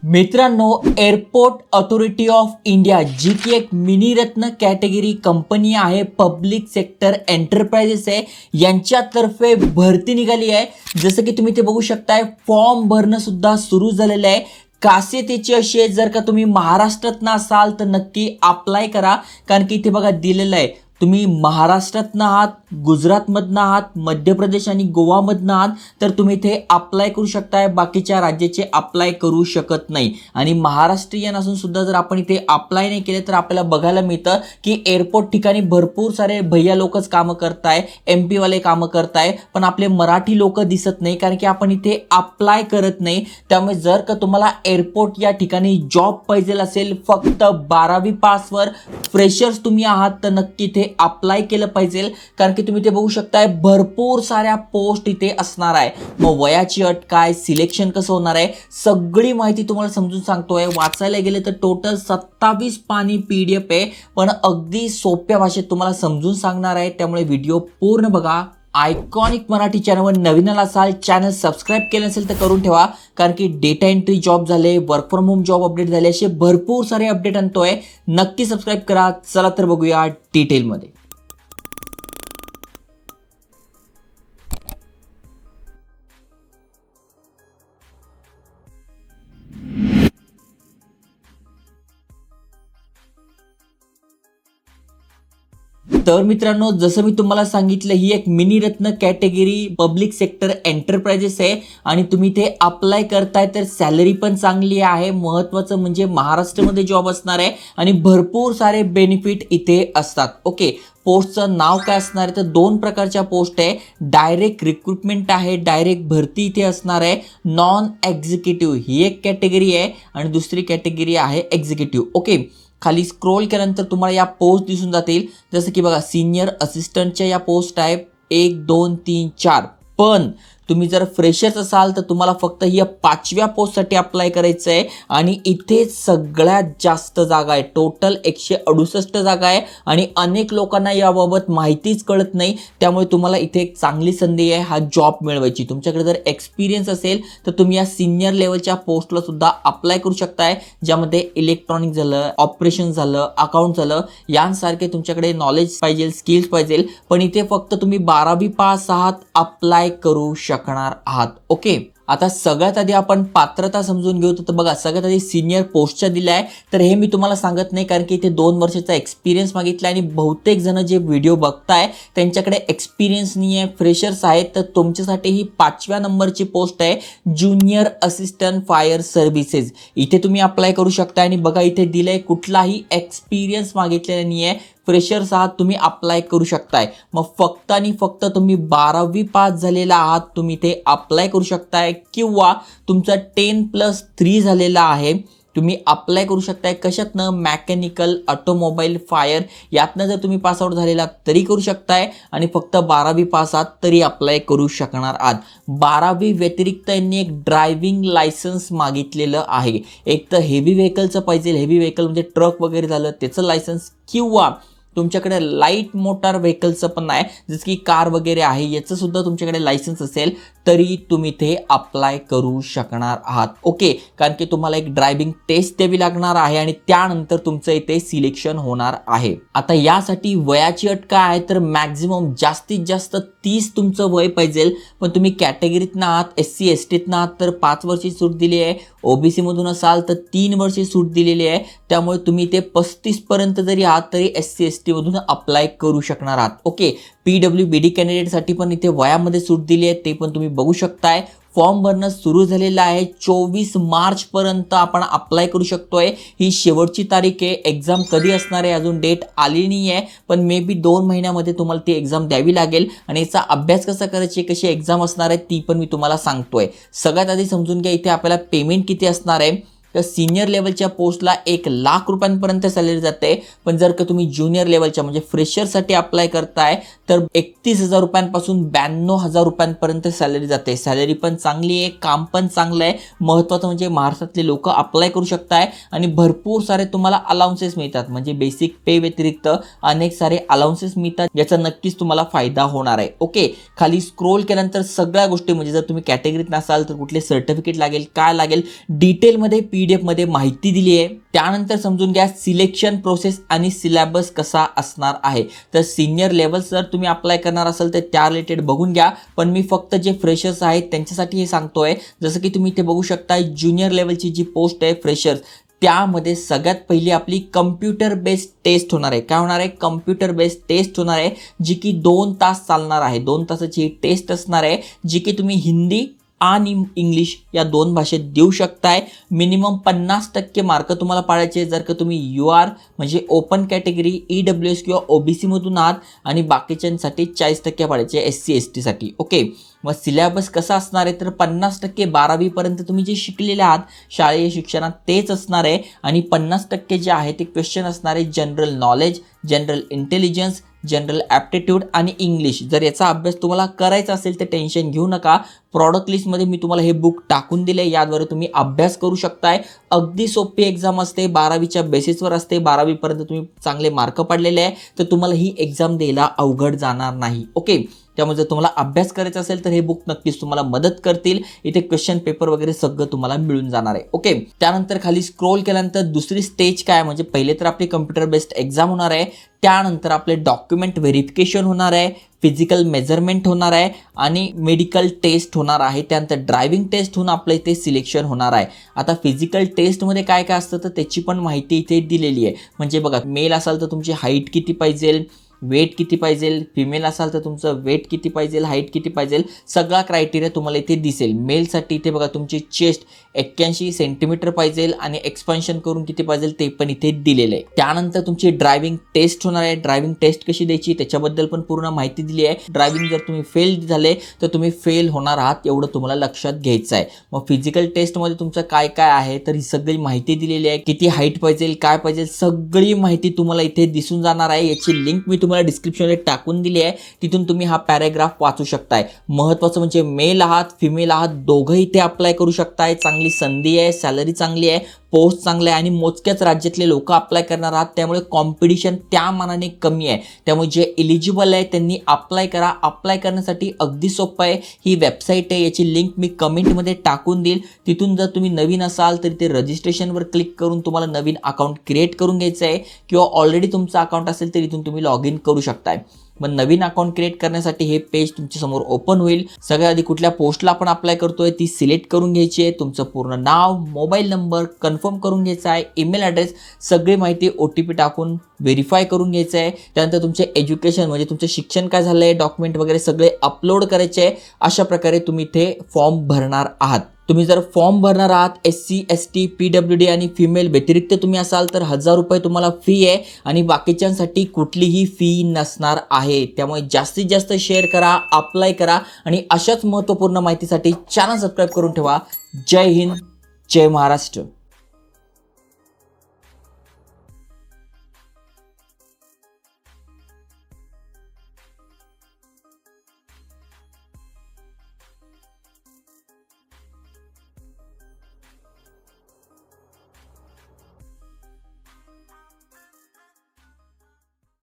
मित्रांनो, airport authority of India जी की एक मिनीरत्न कॅटेगरी कंपनी आहे, पब्लिक सेक्टर एंटरप्राइजेस आहे, यांच्यातर्फे भरती निघाली आहे. जसं की तुम्ही ते बघू शकताय, फॉर्म भरणं सुद्धा सुरू झालेलं आहे. खासियतीची अशी आहे, जर का तुम्ही महाराष्ट्रातनं असाल तर नक्की अप्लाय करा, कारण की इथे बघा दिलेलं आहे तुम्ही महाराष्ट्रातनं आहात, गुजरातमधनं आहात, मध्य प्रदेश आणि गोवामधनं आहात तर तुम्ही इथे अप्लाय करू शकताय. बाकीच्या राज्याचे अप्लाय करू शकत नाही. आणि महाराष्ट्रीयन असून सुद्धा जर आपण इथे अप्लाय नाही केले तर आपल्याला बघायला मिळतं की एअरपोर्ट ठिकाणी भरपूर सारे भैया लोकच कामं करताय, MP वाले कामं करताय, पण आपले मराठी लोक दिसत नाही, कारण की आपण इथे अप्लाय करत नाही. त्यामुळे जर का तुम्हाला एअरपोर्ट या ठिकाणी जॉब पाहिजे असेल, फक्त 12वी पासवर फ्रेशर्स तुम्ही आहात तर नक्की इथे अप्लाय केलं पाहिजे, कारण की तुम्ही ते बघू शकताय भरपूर साऱ्या पोस्ट इथे असणार आहे. मग वयाची अट काय, सिलेक्शन कसं होणार आहे, सगळी माहिती तुम्हाला समजून सांगतोय. वाचायला गेले तर टोटल 27 पानी PDF आहे, पण अगदी सोप्या भाषेत तुम्हाला समजून सांगणार आहे. त्यामुळे व्हिडिओ पूर्ण बघा. आयकॉनिक मराठी चॅनलवर नवीन असाल, चॅनल सबस्क्राईब केलं नसेल तर करून ठेवा, कारण की डेटा एंट्री जॉब झाले, work from home job update झाले, असे भरपूर सारे अपडेट आणतोय. नक्की सबस्क्राईब करा. चला तर बघूया डिटेलमध्ये. तर मित्रांनो, जसं मी तुम्हाला सांगितलं, ही एक मिनी रत्न कॅटेगरी पब्लिक सेक्टर एंटरप्राइजेस आहे आणि तुम्ही ते अप्लाय करताय तर सॅलरी पण चांगली आहे. महत्त्वाचं म्हणजे महाराष्ट्रामध्ये जॉब असणार आहे आणि भरपूर सारे बेनिफिट इथे असतात. ओके, पोस्टचं नाव काय असणार आहे तर 2 प्रकारच्या पोस्ट आहे. डायरेक्ट रिक्रुटमेंट आहे, डायरेक्ट भरती इथे असणार आहे. नॉन एक्झिक्युटिव्ह ही एक कॅटेगरी आहे आणि दुसरी कॅटेगरी आहे एक्झिक्युटिव्ह. ओके, खाली स्क्रोल केल्यानंतर तुम्हाला या पोस्ट दिसून जातील. जसं की बघा, सिनियर असिस्टंटच्या या पोस्ट आहे 1, 2, 3, 4. पण तुम्ही जर फ्रेशर्स असाल तर तुम्हाला फक्त या 5व्या पोस्टसाठी अप्लाय करायचं आहे आणि इथे सगळ्यात जास्त जागा आहे. टोटल 168 जागा आहे आणि अनेक लोकांना याबाबत माहितीच कळत नाही. त्यामुळे तुम्हाला इथे एक चांगली संधी आहे हा जॉब मिळवायची. तुमच्याकडे जर एक्सपिरियन्स असेल तर तुम्ही या सिनियर लेवलच्या पोस्टला सुद्धा अप्लाय करू शकताय, ज्यामध्ये इलेक्ट्रॉनिक झालं, ऑपरेशन झालं, अकाउंट झालं, यांसारखे तुमच्याकडे नॉलेज पाहिजे, स्किल्स पाहिजे. पण इथे फक्त तुम्ही 12वी पास आहात, अप्लाय करू शकणार आहात. ओके, आता सगळ्यात आधी आपण पात्रता समजून घेऊ. तर बघा, सगळ्यात आधी सिनियर पोस्टच्या दिल्या आहे, तर हे मी तुम्हाला सांगत नाही, कारण की इथे 2 वर्षाचा एक्सपिरियन्स मागितला आणि बहुतेक जण जे व्हिडिओ बघताय त्यांच्याकडे एक्सपिरियन्स नाही आहे, फ्रेशर्स आहेत. तर तुमच्यासाठी ही 5व्या नंबरची पोस्ट आहे, ज्युनियर असिस्टंट फायर सर्व्हिसेस. इथे तुम्ही अप्लाय करू शकता आणि बघा इथे दिलंय कुठलाही एक्सपिरियन्स मागितलेला नाही आहे, फ्रेशर्स आहात, तुम्ही अप्लाय करू शकताय. मग फक्त आणि फक्त तुम्ही 12वी पास झालेला आहात, तुम्ही ते अप्लाय करू शकताय, किंवा तुमचा 10+3 झालेला आहे, तुम्ही अप्लाय करू शकताय. कशातनं? मेकॅनिकल, ऑटोमोबाईल, फायर यातनं जर तुम्ही पासआउट झालेला तरी करू शकताय आणि फक्त 12वी पास आहात तरी अप्लाय करू शकणार आहात. 12वी व्यतिरिक्त यांनी एक ड्रायव्हिंग लायसन्स मागितलेलं आहे. एक तर हेवी व्हेकलचं पाहिजे, हेवी व्हेकल म्हणजे ट्रक वगैरे झालं त्याचं लायसन्स, किंवा तुमच्याकडे लाईट मोटार व्हेकलचं पण आहे, जसं की कार वगैरे आहे, याचं सुद्धा तुमच्याकडे लायसन्स असेल तरी तुम्ही ते अप्लाय करू शकणार आहात. ओके, कारण की तुम्हाला एक ड्रायव्हिंग टेस्ट द्यावी लागणार आहे आणि त्यानंतर तुमचं इथे सिलेक्शन होणार आहे. आता यासाठी वयाची अट काय आहे तर मॅक्झिमम जास्तीत जास्त 30 तुमचं वय पाहिजे. पण तुम्ही कॅटेगरीतनं आहात, SC STतनं आहात तर 5 वर्षी सूट दिली आहे, OBC मधून असाल तर 3 वर्षी सूट दिलेली आहे. त्यामुळे तुम्ही ते 35 पर्यंत जरी आहात तरी SC ST मधून अप्लाय करू शकणार आहात. ओके, PWBD कॅन्डिडेटसाठी पण इथे वयामध्ये सूट दिली आहे, ते पण तुम्ही बघू शकताय. फॉर्म भरणं सुरू झालेलं आहे, 24 मार्च पर्यंत आपण अप्लाय करू शकतोय. ही शेवटची तारीख आहे. एक्झाम कधी असणार आहे अजून डेट आली नाही आहे, पण मे बी 2 महिन्यामध्ये तुम्हाला ती एक्झाम द्यावी लागेल. आणि याचा अभ्यास कसा करायचे, कशी एक्झाम असणार आहे ती पण मी तुम्हाला सांगतोय. सगळ्यात आधी समजून घ्या इथे आपल्याला पेमेंट किती असणार आहे. तर सिनियर लेवलच्या पोस्टला 1,00,000 रुपयांपर्यंत सॅलरी जाते. पण जर का तुम्ही ज्युनियर लेवलच्या म्हणजे फ्रेशरसाठी अप्लाय करताय तर 31,000 रुपयांपासून 92,000 रुपयांपर्यंत सॅलरी जाते. सॅलरी पण चांगली आहे, काम पण चांगलं आहे. महत्त्वाचं म्हणजे महाराष्ट्रातले लोक अप्लाय करू शकताय आणि भरपूर सारे तुम्हाला अलाउन्सेस मिळतात. म्हणजे बेसिक पे व्यतिरिक्त अनेक सारे अलाउन्सेस मिळतात, याचा नक्कीच तुम्हाला फायदा होणार आहे. ओके, खाली स्क्रोल केल्यानंतर सगळ्या गोष्टी म्हणजे जर तुम्ही कॅटेगरीत नसाल तर कुठले सर्टिफिकेट लागेल, काय लागेल, डिटेलमध्ये PDF मध्ये माहिती दिली आहे. त्यानंतर समजून घ्या सिलेक्शन प्रोसेस आणि सिलेबस कसा असणार आहे. तर सिनियर लेवल जर तुम्ही अप्लाय करणार असाल तर त्या रिलेटेड बघून घ्या, पण मी फक्त जे फ्रेशर्स आहेत त्यांच्यासाठी हे सांगतोय. जसं की तुम्ही इथे बघू शकता ज्युनियर लेवलची जी पोस्ट आहे फ्रेशर्स, त्यामध्ये सगळ्यात पहिली आपली कम्प्युटर बेस्ड टेस्ट होणार आहे. काय होणार आहे? कम्प्युटर बेस्ड टेस्ट होणार आहे, जी की 2 तास चालणार आहे. 2 तासाची ही टेस्ट असणार आहे, जी की तुम्ही हिंदी आणि इंग्लिश या 2 भाषेत देऊ शकताय. मिनिमम 50% मार्क तुम्हाला पाडायचे जर का तुम्ही UR म्हणजे ओपन कॅटेगरी EWS किंवा OBC मधून आहात, आणि बाकीच्यांसाठी 40% पाडायचे SC ST साठी. ओके, मग सिलेबस कसा असणार आहे तर 50% 12वी पर्यंत तुम्ही जे शिकलेले आहात शालेय शिक्षणात तेच असणार आहे, आणि 50% जे आहे ते क्वेश्चन असणार आहे general knowledge, general intelligence, general aptitude आणि इंग्लिश. जर याचा अभ्यास तुम्हाला करायचा असेल तर टेन्शन घेऊ नका. प्रॉडक्ट लिस्टमध्ये मी तुम्हाला हे बुक टाकून दिले, याद्वारे तुम्ही अभ्यास करू शकताय. अगदी सोपी एक्झाम असते, 12वीच्या बेसिसवर असते. 12वीपर्यंत तुम्ही चांगले मार्क पडलेले आहे तर तुम्हाला ही एक्झाम द्यायला अवघड जाणार नाही. ओके, त्यामुळे जर तुम्हाला अभ्यास करायचा असेल तर हे बुक नक्कीच तुम्हाला मदत करतील. इथे क्वेश्चन पेपर वगैरे सगळं तुम्हाला मिळून जाणार आहे. ओके, त्यानंतर खाली स्क्रोल केल्यानंतर दुसरी स्टेज काय, म्हणजे पहिले तर आपली कम्प्युटर बेस्ड एक्झाम होणार आहे, त्यानंतर आपले डॉक्युमेंट व्हेरिफिकेशन होणार आहे, फिजिकल मेजरमेंट होणार आहे आणि मेडिकल टेस्ट होणार आहे. त्यानंतर ड्रायव्हिंग टेस्ट होऊन आपलं इथे सिलेक्शन होणार आहे. आता फिजिकल टेस्टमध्ये काय काय असतं तर त्याची पण माहिती इथे दिलेली आहे. म्हणजे बघा, मेल असाल तर तुमची हाईट किती पाहिजे, वेट किती पाहिजे, फिमेल असाल तर तुमचं वेट किती पाहिजे, हाईट किती पाहिजे, सगळा क्रायटेरिया तुम्हाला इथे दिसेल. मेलसाठी इथे बघा तुमची चेस्ट 81 सेंटीमीटर पाहिजे आणि एक्सपान्शन करून किती पाहिजे ते पण इथे दिलेलं आहे. त्यानंतर तुमची ड्रायव्हिंग टेस्ट होणार आहे. ड्रायव्हिंग टेस्ट कशी द्यायची त्याच्याबद्दल पण पूर्ण माहिती दिली आहे. ड्रायव्हिंग जर तुम्ही फेल झाले तर तुम्ही फेल होणार आहात, एवढं तुम्हाला लक्षात घ्यायचं आहे. मग फिजिकल टेस्टमध्ये तुमचं काय काय आहे तर ही सगळी माहिती दिलेली आहे. किती हाईट पाहिजे, काय पाहिजे, सगळी माहिती तुम्हाला इथे दिसून जाणार आहे. याची लिंक मी तुम्हाला डिस्क्रिप्शनमध्ये टाकून दिली आहे, तिथून तुम्ही हा पॅराग्राफ वाचू शकताय. महत्त्वाचं म्हणजे मेल आहात फिमेल आहात दोघं इथे अप्लाय करू शकताय. चांगली संधी आहे, सॅलरी चांगली आहे, पोस्ट चांगले आहे आणि मोजक्याच राज्यातले लोक अप्लाय करणार आहात, त्यामुळे कॉम्पिटिशन त्या मानाने कमी आहे. त्यामुळे जे एलिजिबल आहे त्यांनी अप्लाय करा. अप्लाय करण्यासाठी अगदी सोपं आहे. ही वेबसाईट आहे, याची लिंक मी कमेंटमध्ये टाकून देईल. तिथून जर तुम्ही नवीन असाल तर ते रजिस्ट्रेशनवर क्लिक करून तुम्हाला नवीन अकाउंट क्रिएट करून घ्यायचं आहे, किंवा ऑलरेडी तुमचं अकाउंट असेल तर इथून तुम्ही लॉग इन करू शकताय. मग नवीन अकाउंट क्रिएट करण्यासाठी हे पेज तुमच्या समोर ओपन होईल. सगळ्यात आधी कुठल्या पोस्टला आपण अप्लाय करतोय ती सिलेक्ट करून घ्यायची आहे. तुमचं पूर्ण नाव, मोबाईल नंबर कन्फर्म करून घ्यायचा आहे, ईमेल ॲड्रेस, सगळी माहिती OTP टाकून व्हेरीफाय करून घ्यायचं आहे. त्यानंतर तुमचे एज्युकेशन म्हणजे तुमचं शिक्षण काय झालंय, डॉक्युमेंट वगैरे सगळे अपलोड करायचे आहे. अशा प्रकारे तुम्ही इथे फॉर्म भरणार आहात. तुम्ही जर फॉर्म भरणार आहात SC ST PWD आणि फिमेल व्यतिरिक्त तुम्ही असाल तर 1000 रुपये तुम्हाला फी आहे, आणि बाकीच्यांसाठी कुठलीही फी नसणार आहे. त्यामुळे जास्तीत जास्त शेअर करा, अप्लाय करा, आणि अशाच महत्त्वपूर्ण माहितीसाठी चॅनल सबस्क्राईब करून ठेवा. जय हिंद, जय महाराष्ट्र.